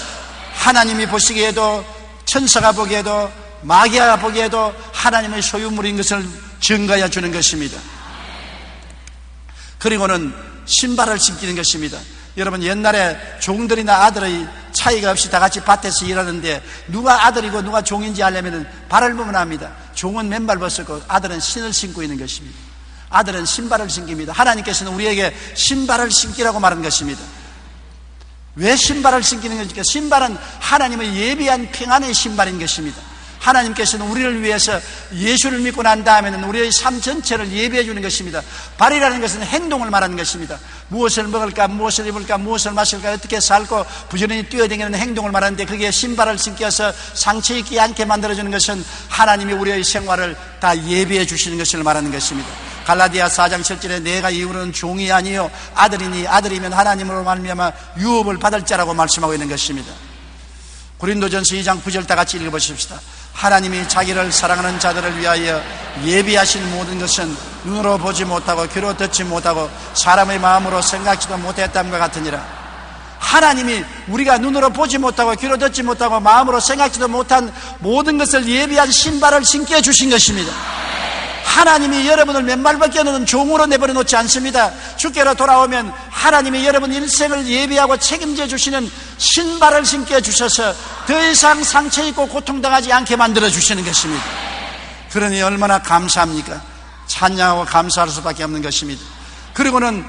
B: 하나님이 보시기에도 천사가 보기에도 마귀가 보기에도 하나님의 소유물인 것을 증거해 주는 것입니다. 그리고는 신발을 신기는 것입니다. 여러분 옛날에 종들이나 아들의 차이가 없이 다 같이 밭에서 일하는데 누가 아들이고 누가 종인지 알려면 발을 보면 압니다. 종은 맨발 벗었고 아들은 신을 신고 있는 것입니다. 아들은 신발을 신깁니다. 하나님께서는 우리에게 신발을 신기라고 말한 것입니다. 왜 신발을 신기는 것입니까? 신발은 하나님의 예비한 평안의 신발인 것입니다. 하나님께서는 우리를 위해서 예수를 믿고 난 다음에는 우리의 삶 전체를 예비해 주는 것입니다. 발이라는 것은 행동을 말하는 것입니다. 무엇을 먹을까, 무엇을 입을까, 무엇을 마실까, 어떻게 살고 부지런히 뛰어다니는 행동을 말하는데 그게 신발을 신겨서 상처 있지 않게 만들어주는 것은 하나님이 우리의 생활을 다 예비해 주시는 것을 말하는 것입니다. 갈라디아 4장 7절에 내가 이후로는 종이 아니요 아들이니 아들이면 하나님으로 말미암아 유업을 받을 자라고 말씀하고 있는 것입니다. 고린도전서 2장 9절 다 같이 읽어보십시다. 하나님이 자기를 사랑하는 자들을 위하여 예비하신 모든 것은 눈으로 보지 못하고 귀로 듣지 못하고 사람의 마음으로 생각지도 못했다함과 같으니라. 하나님이 우리가 눈으로 보지 못하고 귀로 듣지 못하고 마음으로 생각지도 못한 모든 것을 예비한 신발을 신겨 주신 것입니다. 하나님이 여러분을 맨발 벗겨놓은 종으로 내버려 놓지 않습니다. 주께로 돌아오면 하나님이 여러분 일생을 예비하고 책임져 주시는 신발을 신겨 주셔서 더 이상 상처 있고 고통당하지 않게 만들어 주시는 것입니다. 그러니 얼마나 감사합니까? 찬양하고 감사할 수밖에 없는 것입니다. 그리고는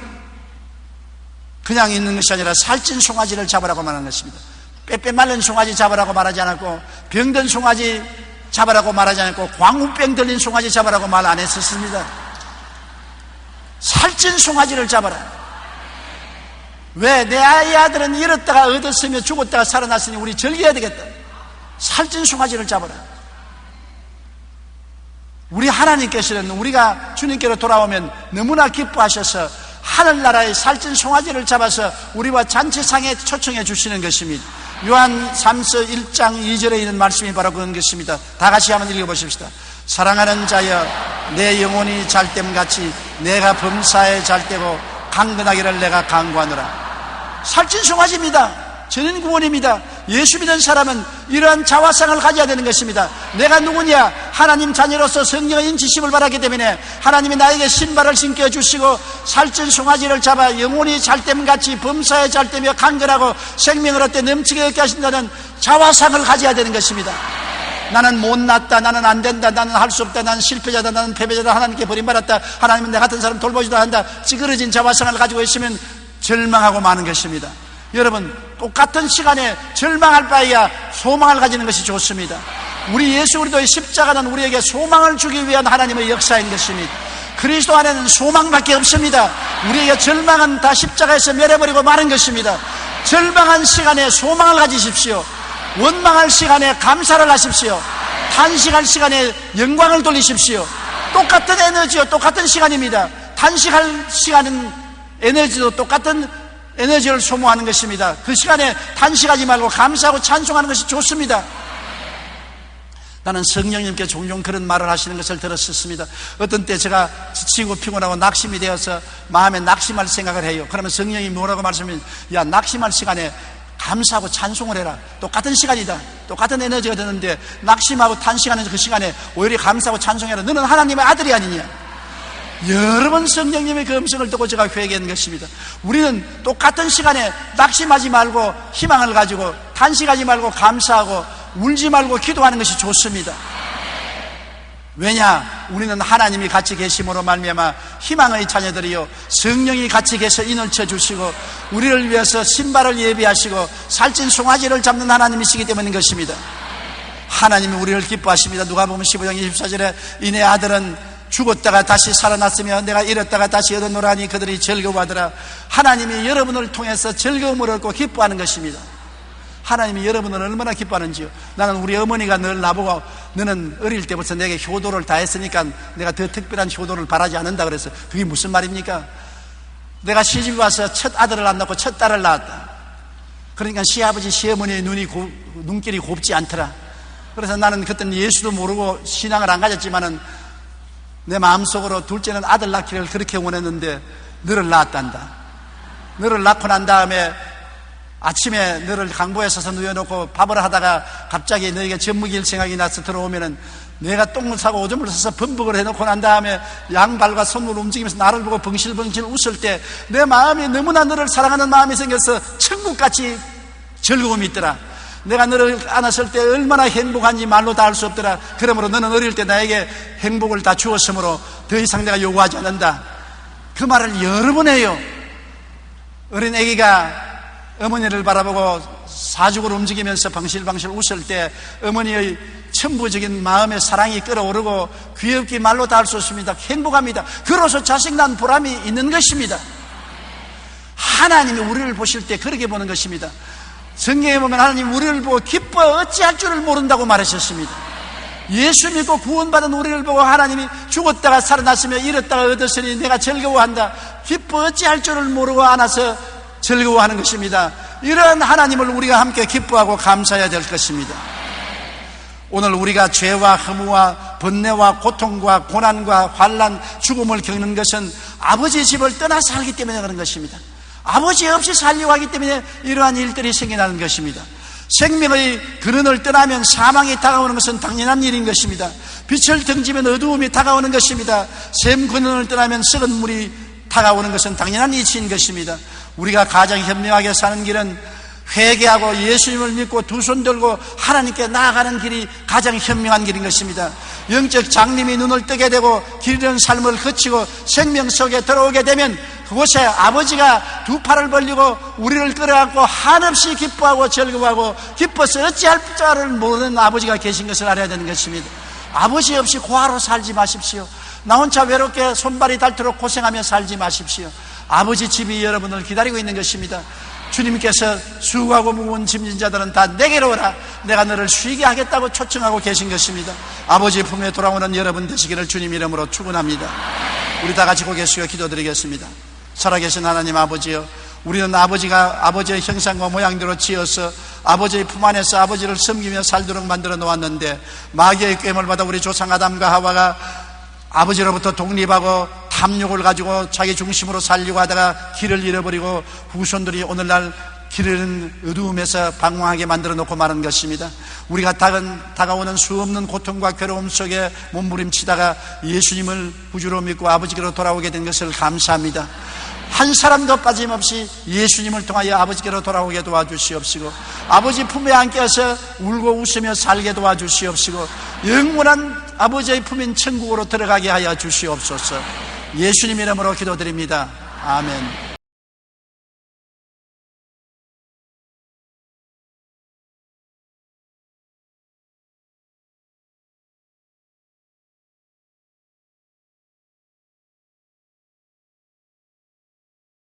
B: 그냥 있는 것이 아니라 살찐 송아지를 잡으라고 말하는 것입니다. 빼빼 말른 송아지 잡으라고 말하지 않았고 병든 송아지 잡으라고 말하지 않았고 광우병 들린 송아지 잡으라고 말 안 했었습니다. 살찐 송아지를 잡아라. 왜? 내 아들은 잃었다가 얻었으며 죽었다가 살아났으니 우리 즐겨야 되겠다. 살찐 송아지를 잡아라. 우리 하나님께서는 우리가 주님께로 돌아오면 너무나 기뻐하셔서 하늘나라의 살찐 송아지를 잡아서 우리와 잔치상에 초청해 주시는 것입니다. 요한 3서 1장 2절에 있는 말씀이 바로 그런 것입니다. 다 같이 한번 읽어보십시다. 사랑하는 자여, 내 영혼이 잘됨같이 내가 범사에 잘되고 강건하기를 내가 강구하노라. 살찐 송아지입니다. 저는 구원입니다. 예수 믿는 사람은 이러한 자화상을 가져야 되는 것입니다. 내가 누구냐? 하나님 자녀로서 성령의 인지심을 바라기 때문에 하나님이 나에게 신발을 신겨 주시고 살찐 송아지를 잡아 영혼이 잘됨같이 범사에 잘되며 강건하고 생명을 얻되 넘치게 얻게 하신다는 자화상을 가져야 되는 것입니다. 나는 못났다, 나는 안된다, 나는 할 수 없다, 나는 실패자다, 나는 패배자다, 하나님께 버림받았다, 하나님은 내 같은 사람 돌보지도 않는다, 찌그러진 자화상을 가지고 있으면 절망하고 마는 것입니다. 여러분, 똑같은 시간에 절망할 바에야 소망을 가지는 것이 좋습니다. 우리 예수 그리스도의 십자가는 우리에게 소망을 주기 위한 하나님의 역사인 것입니다. 그리스도 안에는 소망밖에 없습니다. 우리에게 절망은 다 십자가에서 멸해버리고 마는 것입니다. 절망한 시간에 소망을 가지십시오. 원망할 시간에 감사를 하십시오. 탄식할 시간에 영광을 돌리십시오. 똑같은 에너지요, 똑같은 시간입니다. 탄식할 시간은 에너지도 똑같은 에너지를 소모하는 것입니다. 그 시간에 탄식하지 말고 감사하고 찬송하는 것이 좋습니다. 나는 성령님께 종종 그런 말을 하시는 것을 들었습니다. 어떤 때 제가 지치고 피곤하고 낙심이 되어서 마음에 낙심할 생각을 해요. 그러면 성령이 뭐라고 말씀하면, 야, 낙심할 시간에 감사하고 찬송을 해라. 똑같은 시간이다. 똑같은 에너지가 드는데 낙심하고 탄식하는 그 시간에 오히려 감사하고 찬송해라. 너는 하나님의 아들이 아니냐. 여러 번 성령님의 그 음성을 듣고 제가 회개한 것입니다. 우리는 똑같은 시간에 낙심하지 말고 희망을 가지고 탄식하지 말고 감사하고 울지 말고 기도하는 것이 좋습니다. 왜냐? 우리는 하나님이 같이 계심으로 말미암아 희망의 자녀들이요, 성령이 같이 계셔 인을 쳐주시고 우리를 위해서 신발을 예비하시고 살찐 송아지를 잡는 하나님이시기 때문인 것입니다. 하나님이 우리를 기뻐하십니다. 누가복음 15장 24절에 이내 아들은 죽었다가 다시 살아났으며 내가 잃었다가 다시 얻었노라니 그들이 즐거워하더라. 하나님이 여러분을 통해서 즐거움을 얻고 기뻐하는 것입니다. 하나님이 여러분을 얼마나 기뻐하는지요. 나는 우리 어머니가 늘 나보고 너는 어릴 때부터 내게 효도를 다 했으니까 내가 더 특별한 효도를 바라지 않는다 그래서 그게 무슨 말입니까? 내가 시집에 와서 첫 아들을 안 낳고 첫 딸을 낳았다. 그러니까 시아버지 시어머니의 눈길이 곱지 않더라. 그래서 나는 그때는 예수도 모르고 신앙을 안 가졌지만은 내 마음속으로 둘째는 아들 낳기를 그렇게 원했는데 너를 낳았단다. 너를 낳고 난 다음에 아침에 너를 강보에 서서 누워놓고 밥을 하다가 갑자기 너에게 젖먹일 생각이 나서 들어오면은 내가 똥을 싸고 오줌을 싸서 범벅을 해놓고 난 다음에 양발과 손으로 움직이면서 나를 보고 벙실벙실 웃을 때 내 마음이 너무나 너를 사랑하는 마음이 생겨서 천국같이 즐거움이 있더라. 내가 너를 안았을 때 얼마나 행복한지 말로 다 할 수 없더라. 그러므로 너는 어릴 때 나에게 행복을 다 주었으므로 더 이상 내가 요구하지 않는다. 그 말을 여러 번 해요. 어린 아기가 어머니를 바라보고 사죽을 움직이면서 방실방실 웃을 때 어머니의 천부적인 마음의 사랑이 끓어오르고 귀엽게 말로 다 할 수 없습니다. 행복합니다. 그로서 자식 난 보람이 있는 것입니다. 하나님이 우리를 보실 때 그렇게 보는 것입니다. 성경에 보면 하나님 우리를 보고 기뻐 어찌할 줄을 모른다고 말하셨습니다. 예수 믿고 구원받은 우리를 보고 하나님이 죽었다가 살아났으며 잃었다가 얻었으니 내가 즐거워한다. 기뻐 어찌할 줄을 모르고 안아서 즐거워하는 것입니다. 이런 하나님을 우리가 함께 기뻐하고 감사해야 될 것입니다. 오늘 우리가 죄와 허무와 번뇌와 고통과 고난과 환난, 죽음을 겪는 것은 아버지 집을 떠나 살기 때문에 그런 것입니다. 아버지 없이 살려고 하기 때문에 이러한 일들이 생겨나는 것입니다. 생명의 근원을 떠나면 사망이 다가오는 것은 당연한 일인 것입니다. 빛을 등지면 어두움이 다가오는 것입니다. 샘 근원을 떠나면 썩은 물이 다가오는 것은 당연한 이치인 것입니다. 우리가 가장 현명하게 사는 길은 회개하고 예수님을 믿고 두 손 들고 하나님께 나아가는 길이 가장 현명한 길인 것입니다. 영적 장님이 눈을 뜨게 되고 길 잃은 삶을 거치고 생명 속에 들어오게 되면 그곳에 아버지가 두 팔을 벌리고 우리를 끌어안고 한없이 기뻐하고 즐거워하고 기뻐서 어찌할 줄을 모르는 아버지가 계신 것을 알아야 되는 것입니다. 아버지 없이 고아로 살지 마십시오. 나 혼자 외롭게 손발이 닳도록 고생하며 살지 마십시오. 아버지 집이 여러분을 기다리고 있는 것입니다. 주님께서 수고하고 무거운 짐진 자들은 다 내게로 오라. 내가 너를 쉬게 하겠다고 초청하고 계신 것입니다. 아버지 품에 돌아오는 여러분 되시기를 주님 이름으로 축원합니다. 우리 다 같이 고개 숙여 기도드리겠습니다. 살아계신 하나님 아버지여, 우리는 아버지의 형상과 모양대로 지어서 아버지의 품 안에서 아버지를 섬기며 살도록 만들어 놓았는데, 마귀의 꾀임을 받아 우리 조상 아담과 하와가 아버지로부터 독립하고 탐욕을 가지고 자기 중심으로 살려고 하다가 길을 잃어버리고 후손들이 오늘날 길을 어두움에서 방황하게 만들어 놓고 마는 것입니다. 우리가 다가오는 수없는 고통과 괴로움 속에 몸부림치다가 예수님을 구주로 믿고 아버지께로 돌아오게 된 것을 감사합니다. 한 사람도 빠짐없이 예수님을 통하여 아버지께로 돌아오게 도와주시옵시고, 아버지 품에 안겨서 울고 웃으며 살게 도와주시옵시고, 영원한 아버지의 품인 천국으로 들어가게 하여 주시옵소서. 예수님 이름으로 기도드립니다. 아멘.